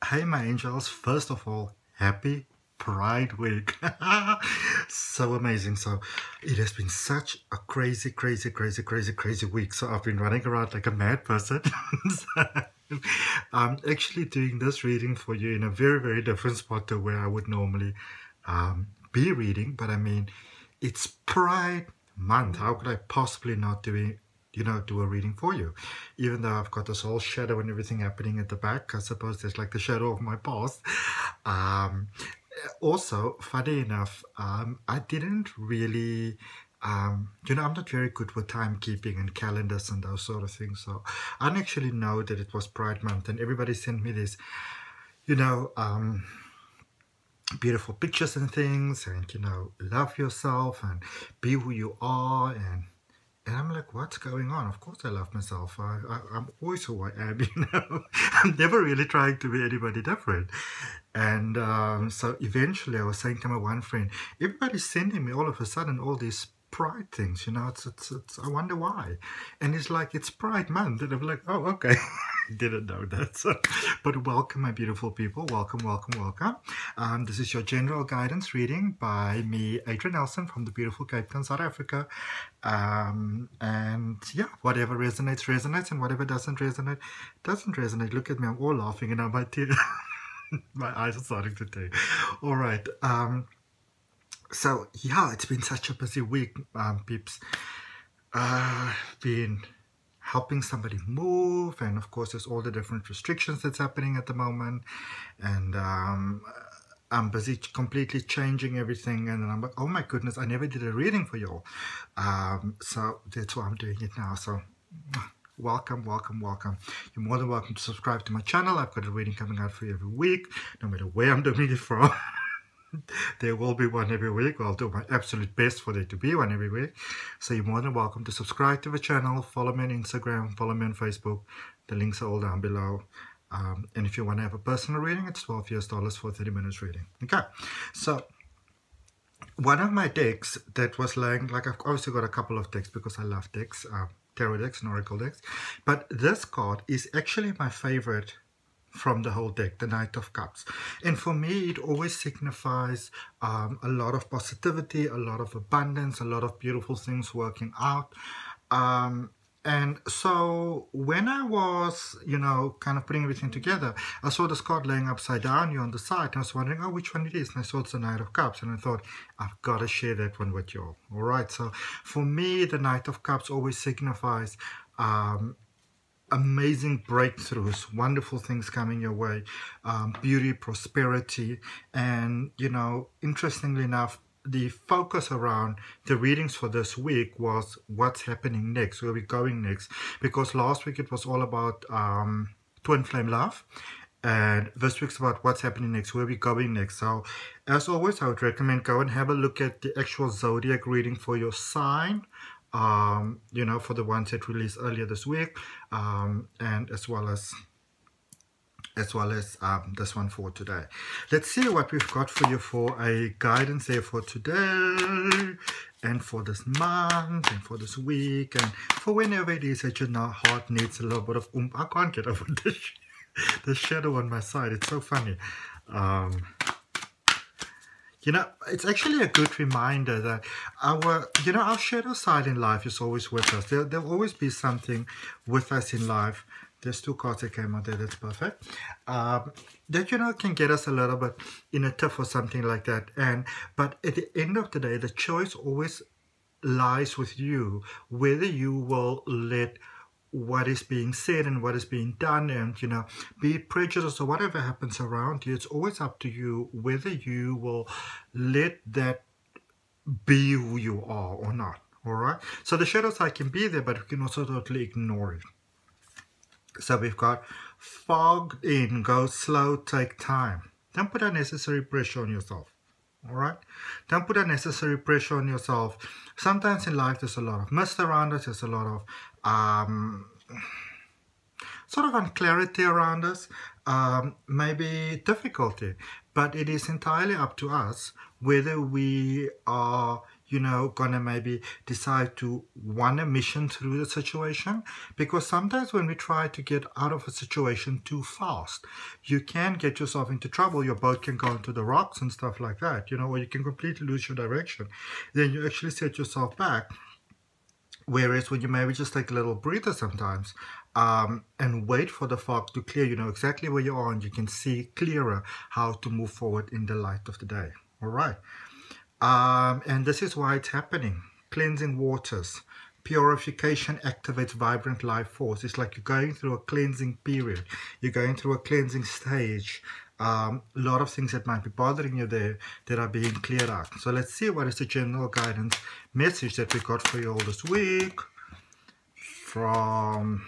Hey, my angels, first of all, happy Pride Week. So amazing. So it has been such a crazy week. So I've been running around like a mad person. So I'm actually doing this reading for you in a very different spot to where I would normally be reading. But I mean, it's Pride Month. How could I possibly not do a reading for you, even though I've got this whole shadow and everything happening at the back? I suppose there's like the shadow of my past. Also, funny enough, I didn't really I'm not very good with timekeeping and calendars and those sort of things, so I didn't actually know that it was Pride Month, and everybody sent me this beautiful pictures and things, and love yourself and be who you are, and I'm like, what's going on? Of course I love myself. I'm always who I am, I'm never really trying to be anybody different. And so eventually I was saying to my one friend, everybody's sending me all of a sudden all these pride things, it's I wonder why. And it's like, it's Pride Month, and I'm like, oh, okay. Didn't know that. So, but welcome, my beautiful people. Welcome. This is your general guidance reading by me, Adrian H from the beautiful Cape Town, South Africa. And yeah, whatever resonates, and whatever doesn't resonate. Look at me, I'm all laughing, and my tears, my eyes are starting to tear. All right. So yeah, it's been such a busy week, peeps. Been helping somebody move, and of course there's all the different restrictions that's happening at the moment, and I'm busy completely changing everything, and then I'm like, oh my goodness, I never did a reading for y'all. So that's why I'm doing it now. So welcome. You're more than welcome to subscribe to my channel. I've got a reading coming out for you every week, no matter where I'm doing it from. There will be one every week. I'll do my absolute best for there to be one every week. So you're more than welcome to subscribe to the channel, follow me on Instagram, follow me on Facebook. The links are all down below. And if you want to have a personal reading, it's $12 for 30 minutes reading. Okay, so one of my decks that was laying, like, I've obviously got a couple of decks because I love decks, tarot decks and oracle decks, but this card is actually my favorite from the whole deck, the Knight of Cups. And for me, it always signifies a lot of positivity, a lot of abundance, a lot of beautiful things working out. And so when I was, kind of putting everything together, I saw this card laying upside down here on the side, and I was wondering, oh, which one it is? And I saw it's the Knight of Cups, and I thought, I've got to share that one with you all. All right, so for me, the Knight of Cups always signifies amazing breakthroughs, wonderful things coming your way, beauty, prosperity, and interestingly enough, the focus around the readings for this week was what's happening next, where we're going next, because last week it was all about twin flame love, and this week's about what's happening next, where we're going next. So as always, I would recommend go and have a look at the actual zodiac reading for your sign, for the ones that released earlier this week, and as well as this one for today. Let's see what we've got for you for a guidance there for today, and for this month, and for this week, and for whenever it is that your heart needs a little bit of I can't get over the shadow on my side. It's so funny. It's actually a good reminder that our shadow side in life is always with us. There'll always be something with us in life. There's two cards that came out there, that's perfect. That, can get us a little bit in a tiff or something like that. But at the end of the day, the choice always lies with you, whether you will let what is being said and what is being done, and be it prejudice or whatever happens around you. It's always up to you whether you will let that be who you are or not. All right, so the shadow side can be there, but we can also totally ignore it. So we've got fog in, go slow, take time. Don't put unnecessary pressure on yourself. All right, don't put unnecessary pressure on yourself. Sometimes in life there's a lot of mist around us, there's a lot of sort of unclarity around us, maybe difficulty, but it is entirely up to us whether we are you know, gonna maybe decide to want a mission through the situation. Because sometimes when we try to get out of a situation too fast, you can get yourself into trouble. Your boat can go into the rocks and stuff like that, you know, or you can completely lose your direction. Then you actually set yourself back. Whereas when you maybe just take a little breather sometimes, and wait for the fog to clear, you know exactly where you are, and you can see clearer how to move forward in the light of the day. All right. And this is why it's happening. Cleansing waters. Purification activates vibrant life force. It's like you're going through a cleansing period. You're going through a cleansing stage. A lot of things that might be bothering you there that are being cleared out. So let's see what is the general guidance message that we got for you all this week from,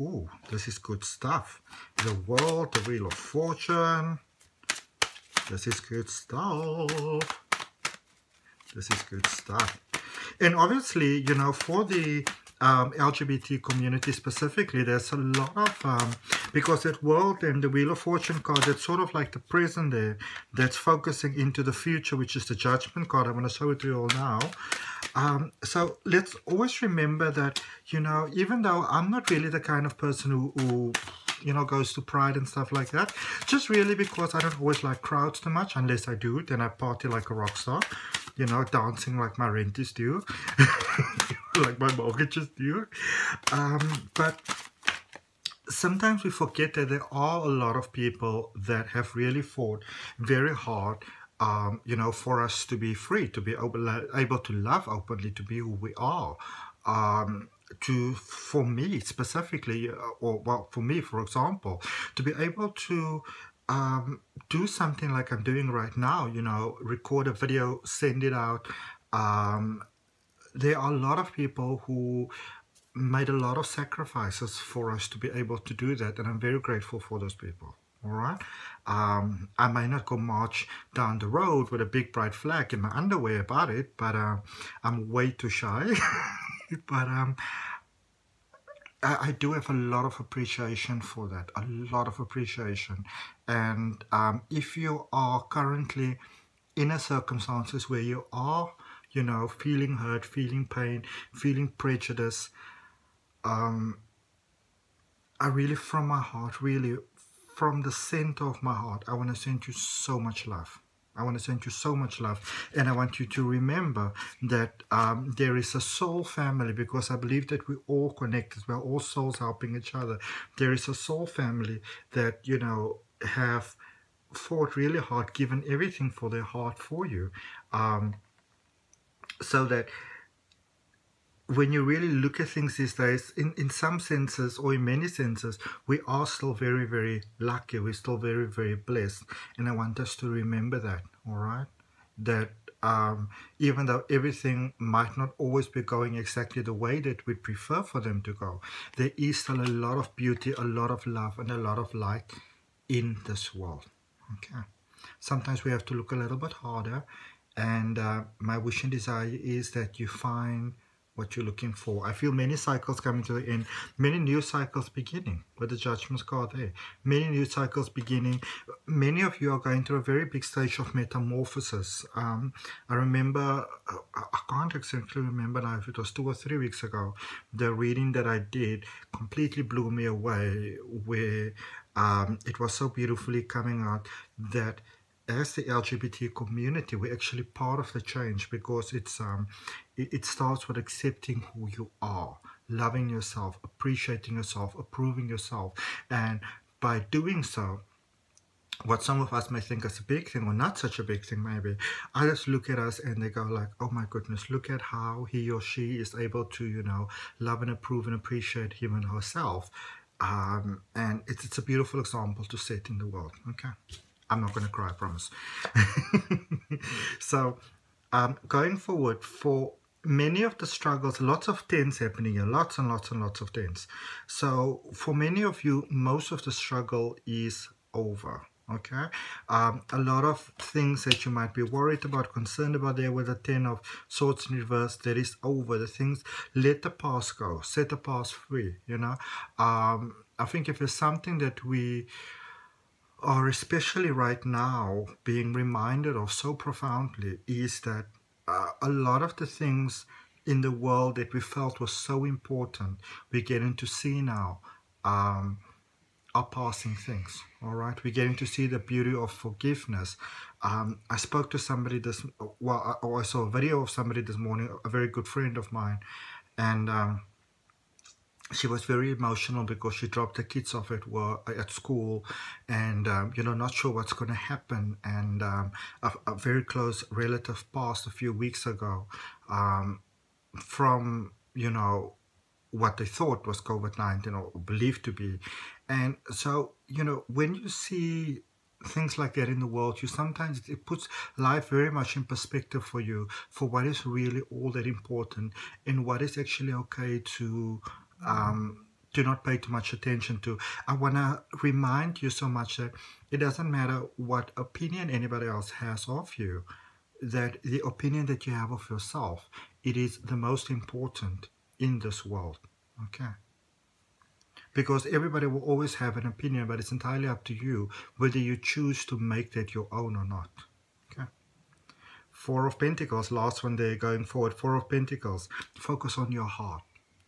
ooh, this is good stuff. The World, the Wheel of Fortune. This is good stuff. This is good stuff. And obviously, you know, for the LGBT community specifically, there's a lot of, because that World and the Wheel of Fortune card, that's sort of like the present there, that's focusing into the future, which is the Judgment card. I'm going to show it to you all now. So let's always remember that, you know, even though I'm not really the kind of person who you know, goes to Pride and stuff like that, just really because I don't always like crowds too much. Unless I do, then I party like a rock star, you know, dancing like my renters do, like my mortgages do. But sometimes we forget that there are a lot of people that have really fought very hard, you know, for us to be free, to be able to love openly, to be who we are. For me specifically, or well, for me, for example, to be able to do something like I'm doing right now, you know, record a video, send it out. There are a lot of people who made a lot of sacrifices for us to be able to do that, and I'm very grateful for those people. All right. I may not go march down the road with a big bright flag in my underwear about it, but I'm way too shy. But I do have a lot of appreciation for that, a lot of appreciation. And if you are currently in a circumstances where you are, you know, feeling hurt, feeling pain, feeling prejudice, I really, from my heart, really, from the center of my heart, I want to send you so much love. I want to send you so much love, and I want you to remember that there is a soul family, because I believe that we're all connected. We're all souls helping each other. There is a soul family that, you know, have fought really hard, given everything for their heart for you, so that when you really look at things these days, in some senses, or in many senses, we are still very, very lucky. We're still very, very blessed. And I want us to remember that, all right? That even though everything might not always be going exactly the way that we prefer for them to go, there is still a lot of beauty, a lot of love, and a lot of light in this world, okay? Sometimes we have to look a little bit harder. And my wish and desire is that you find what you're looking for. I feel many cycles coming to the end, many new cycles beginning with the Judgment card there. Many new cycles beginning. Many of you are going through a very big stage of metamorphosis. I remember, I can't exactly remember now if it was 2 or 3 weeks ago, the reading that I did completely blew me away, where it was so beautifully coming out that as the LGBT community, we're actually part of the change, because it starts with accepting who you are, loving yourself, appreciating yourself, approving yourself. And by doing so, what some of us may think is a big thing, or not such a big thing maybe, others look at us and they go like, oh my goodness, look at how he or she is able to, you know, love and approve and appreciate him and herself. And it's a beautiful example to set in the world, okay? I'm not going to cry, I promise. So, going forward, for many of the struggles, lots of tens happening here, lots and lots and lots of tens. So, for many of you, most of the struggle is over, okay? A lot of things that you might be worried about, concerned about there with the 10 of Swords in reverse, that is over. The things, let the past go, set the past free, you know? I think if there's something that we are especially right now being reminded of so profoundly, is that a lot of the things in the world that we felt was so important, we're getting to see now are passing things. All right, we're getting to see the beauty of forgiveness. I spoke to somebody I saw a video of somebody this morning, a very good friend of mine, and she was very emotional because she dropped the kids off at school, and not sure what's going to happen. And a very close relative passed a few weeks ago from what they thought was COVID-19 or believed to be. And so when you see things like that in the world, it puts life very much in perspective for you, for what is really all that important and what is actually okay to not pay too much attention to. I want to remind you so much that it doesn't matter what opinion anybody else has of you, that the opinion that you have of yourself, it is the most important in this world. Okay? Because everybody will always have an opinion, but it's entirely up to you whether you choose to make that your own or not. Okay? Four of Pentacles, last one there going forward. Four of Pentacles, focus on your heart.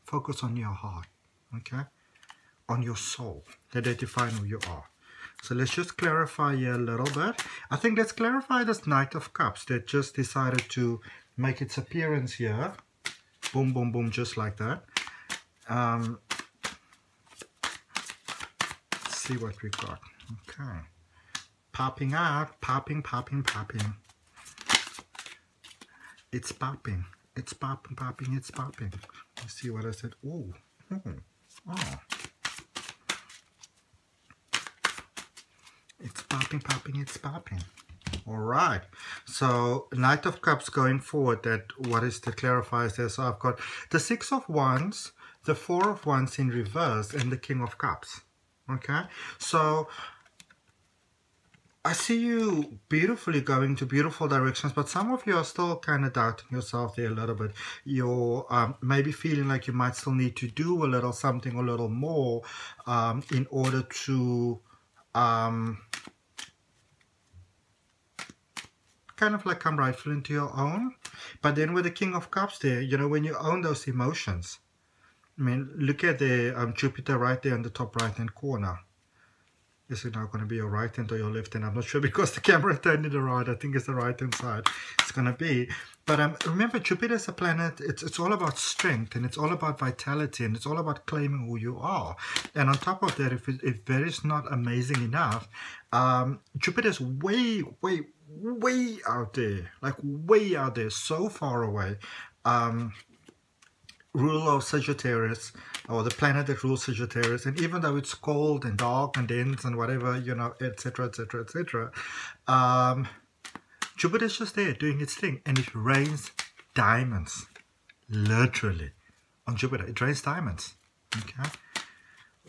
Focus on your heart, okay? On your soul. That define who you are. So let's just clarify here a little bit. I think let's clarify this Knight of Cups that just decided to make its appearance here. Boom, boom, boom, just like that. Let's see what we got. Okay. Popping out, popping, popping, popping. It's popping. It's popping, popping, it's popping. Let's see what I said. Oh. It's popping, popping, it's popping. All right. So, Knight of Cups going forward, what is to clarify is there. So, I've got the Six of Wands, the Four of Wands in reverse, and the King of Cups. Okay. So, I see you beautifully going to beautiful directions, but some of you are still kind of doubting yourself there a little bit. You're maybe feeling like you might still need to do a little something, a little more in order to kind of like come rightfully into your own. But then with the King of Cups there, when you own those emotions, I mean, look at the Jupiter right there in the top right-hand corner. Is it now going to be your right hand or your left hand? I'm not sure because the camera turned it around. I think it's the right hand side it's going to be. But remember, Jupiter is a planet. It's all about strength, and it's all about vitality, and it's all about claiming who you are. And on top of that, if that is not amazing enough, Jupiter is way, way, way out there. Like way out there, so far away. Ruler of Sagittarius, or the planet that rules Sagittarius, and even though it's cold and dark and dense and whatever, etc., etc., etc., Jupiter's just there doing its thing, and it rains diamonds, literally, on Jupiter. It rains diamonds. Okay.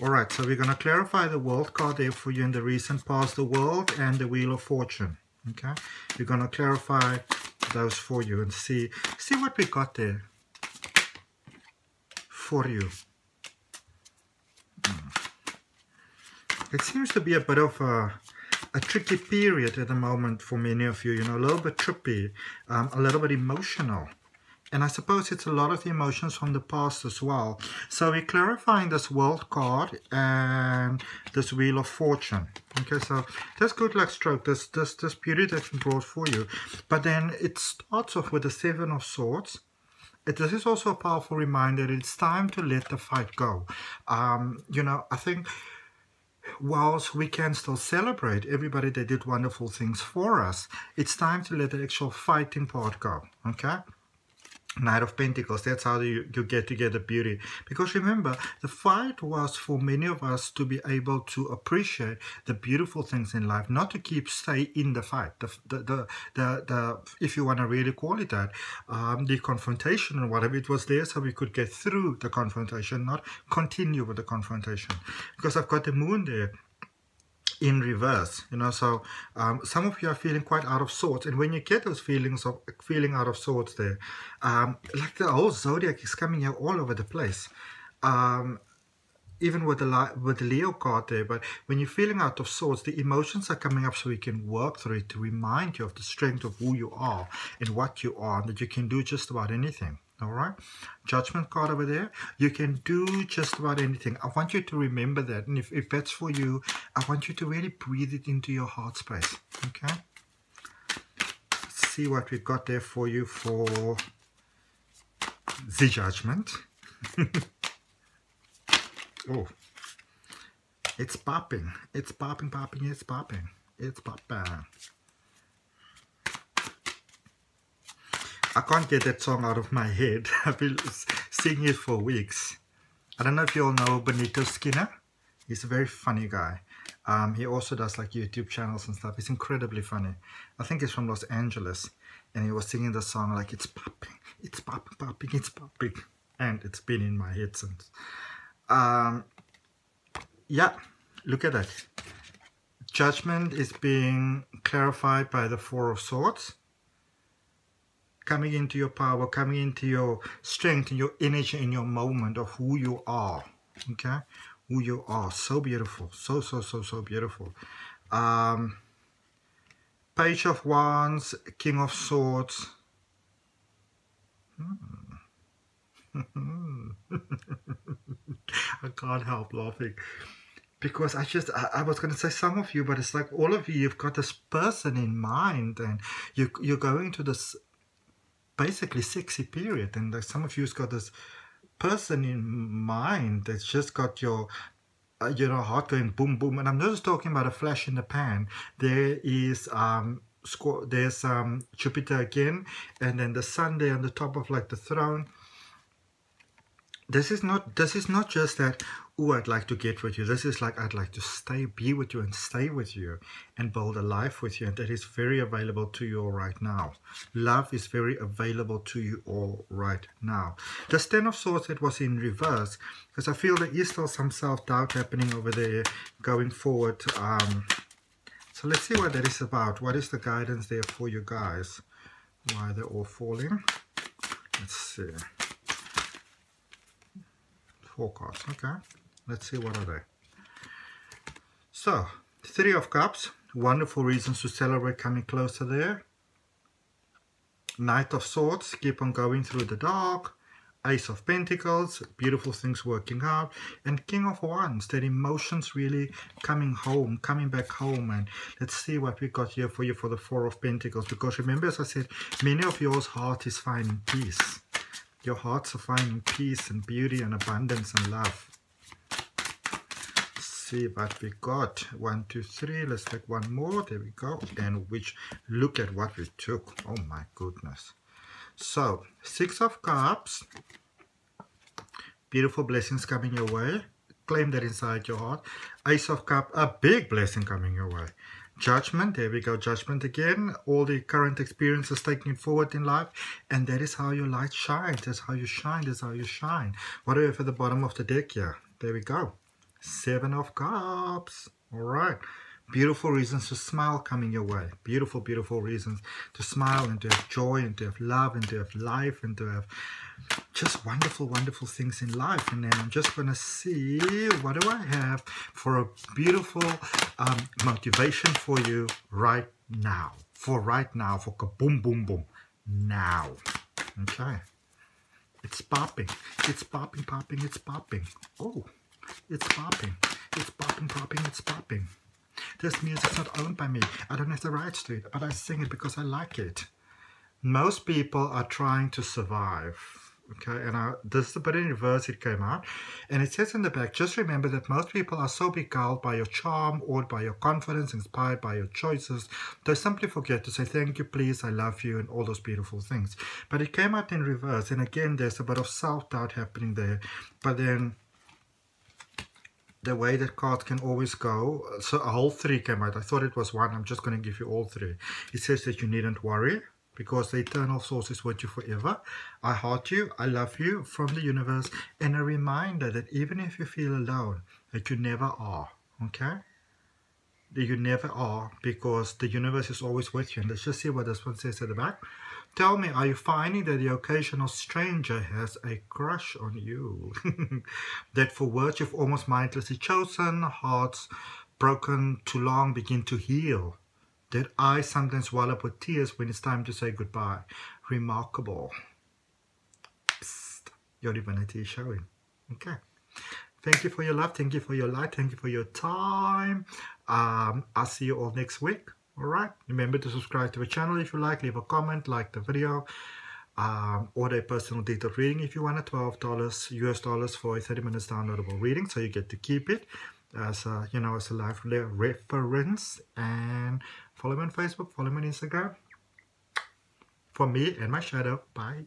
All right. So we're gonna clarify the World card there for you in the recent past, the World and the Wheel of Fortune. Okay. We're gonna clarify those for you and see what we got there for you. It seems to be a bit of a tricky period at the moment for many of you, a little bit trippy, a little bit emotional. And I suppose it's a lot of the emotions from the past as well. So we're clarifying this World card and this Wheel of Fortune. Okay, so this good luck stroke, this beauty that's been brought for you. But then it starts off with the Seven of Swords. This is also a powerful reminder that it's time to let the fight go. I think whilst we can still celebrate everybody that did wonderful things for us, it's time to let the actual fighting part go, okay? Knight of Pentacles, that's how you get together beauty. Because remember, the fight was for many of us to be able to appreciate the beautiful things in life, not to stay in the fight. The if you want to really call it that, the confrontation and whatever, it was there so we could get through the confrontation, not continue with the confrontation. Because I've got the Moon there in reverse, so some of you are feeling quite out of sorts, and when you get those feelings of feeling out of sorts there, like the whole zodiac is coming here all over the place. even with the Leo card there, but when you're feeling out of sorts, the emotions are coming up so you can work through it to remind you of the strength of who you are and what you are, and that you can do just about anything. All right, Judgment card over there. You can do just about anything. I want you to remember that, and if that's for you, I want you to really breathe it into your heart space. Okay, let's see what we got there for you for the Judgment. Oh, it's popping. It's popping, popping, it's popping. It's popping. I can't get that song out of my head. I've been singing it for weeks. I don't know if you all know Benito Skinner. He's a very funny guy. He also does like YouTube channels and stuff. He's incredibly funny. I think he's from Los Angeles. And he was singing the song like, it's popping, it's popping, popping, it's popping. And it's been in my head since. Yeah, look at that. Judgment is being clarified by the Four of Swords. Coming into your power, coming into your strength and your energy in your moment of who you are. Okay? Who you are. So beautiful. So, so, so, so beautiful. Page of Wands, King of Swords. I can't help laughing. Because I was going to say some of you, but it's like all of you, you've got this person in mind and you're going to this basically sexy period, and like some of you's got this person in mind that's just got your you know, heart going boom boom. And I'm not just talking about a flash in the pan. There is there's Jupiter again, and then the sun there on the top of like the throne. This is not just that, oh, I'd like to get with you. This is like, I'd like to be with you and stay with you and build a life with you. And that is very available to you all right now. Love is very available to you all right now. The Ten of Swords, that was in reverse, because I feel there is still some self-doubt happening over there going forward. So let's see what that is about. What is the guidance there for you guys? Why they're all falling? Let's see. Forecast. Okay, let's see, what are they? So, Three of Cups, wonderful reasons to celebrate coming closer there. Knight of Swords, keep on going through the dark. Ace of Pentacles, beautiful things working out. And King of Wands, that emotions really coming home, coming back home. And let's see what we got here for you for the Four of Pentacles. Because remember, as I said, many of yours heart is finding peace. Your hearts are finding peace and beauty and abundance and love. Let's see what we got. 1, 2, 3. Let's take one more. There we go. And look at what we took. Oh my goodness. So, Six of Cups. Beautiful blessings coming your way. Claim that inside your heart. Ace of Cups. A big blessing coming your way. Judgment, there we go, Judgment again. All the current experiences taking it forward in life, and that is how your light shines. That's how you shine. That's how you shine. What do we have at the bottom of the deck here? There we go. Seven of Cups. All right. Beautiful reasons to smile coming your way. Beautiful, beautiful reasons to smile and to have joy and to have love and to have life and to have just wonderful, wonderful things in life. And then I'm just going to see, what do I have for a beautiful motivation for you right now. For right now, for kaboom, boom, boom. Now. Okay. It's popping. It's popping, popping, it's popping. Oh, it's popping. It's popping, popping, it's popping. This music's not owned by me. I don't have the rights to it, but I sing it because I like it. Most people are trying to survive. Okay, and this is a bit in reverse, it came out. And it says in the back, just remember that most people are so beguiled by your charm or by your confidence, inspired by your choices, they simply forget to say thank you, please, I love you, and all those beautiful things. But it came out in reverse, and again, there's a bit of self-doubt happening there. But then, the way that cards can always go, so a whole three came out. I thought it was one. I'm just going to give you all three. It says that you needn't worry because the eternal source is with you forever. I heart you. I love you from the universe. And a reminder that even if you feel alone, that you never are. Okay? That you never are, because the universe is always with you. And let's just see what this one says at the back. Tell me, are you finding that the occasional stranger has a crush on you? That for words you've almost mindlessly chosen, hearts broken too long begin to heal. That eyes sometimes well up with tears when it's time to say goodbye. Remarkable. Psst, your divinity is showing. Okay. Thank you for your love. Thank you for your light. Thank you for your time. I'll see you all next week. Alright, remember to subscribe to the channel if you like, leave a comment, like the video, order a personal detailed reading if you want it, $12 US dollars for a 30 minutes downloadable reading, so you get to keep it as a, you know, as a live reference. And follow me on Facebook, follow me on Instagram. For me and my shadow, bye.